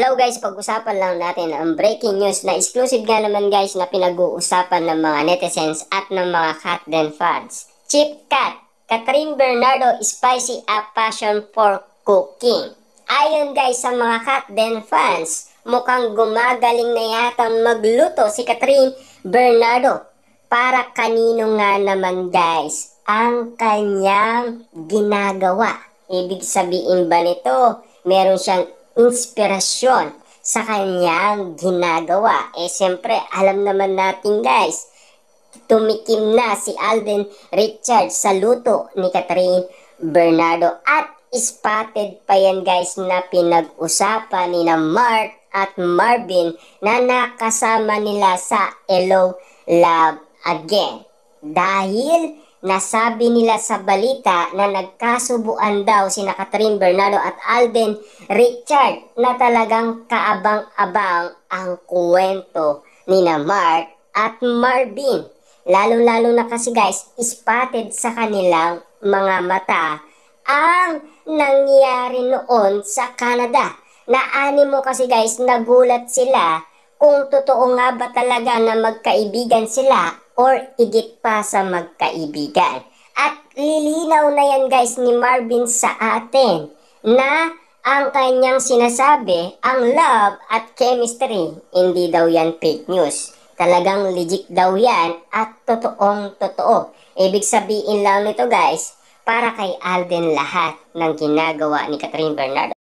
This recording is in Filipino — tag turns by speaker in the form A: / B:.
A: Hello guys, pag-usapan lang natin ang breaking news na exclusive nga naman guys na pinag-uusapan ng mga netizens at ng mga Katden fans. Chip Kat, Catherine Bernardo spicy up passion for cooking. Ayon guys sa mga Katden fans, mukhang gumagaling na yata magluto si Catherine Bernardo. Para kanino nga naman guys ang kanyang ginagawa? Ibig sabihin ba nito, meron siyang inspirasyon sa kanyang ginagawa? Siyempre, alam naman natin guys, tumikim na si Alden Richards sa luto ni Catherine Bernardo at spotted pa yan guys na pinag-usapan ni na Mark at Marvin na nakasama nila sa Hello Love Again. Dahil nasabi nila sa balita na nagkasubuan daw sina Catherine Bernardo at Alden Richard na talagang kaabang-abang ang kwento ni na Mark at Marvin. Lalo-lalo na kasi guys, spotted sa kanilang mga mata ang nangyari noon sa Canada. Naanimo kasi guys, nagulat sila kung totoo nga ba talaga na magkaibigan sila or higit pa sa magkaibigan. At lilinaw na yan guys ni Marvin sa atin na ang kanyang sinasabi, ang love at chemistry, hindi daw yan fake news. Talagang legit daw yan at totoong totoo. Ibig sabihin lang nito guys, para kay Alden lahat ng ginagawa ni Catherine Bernardo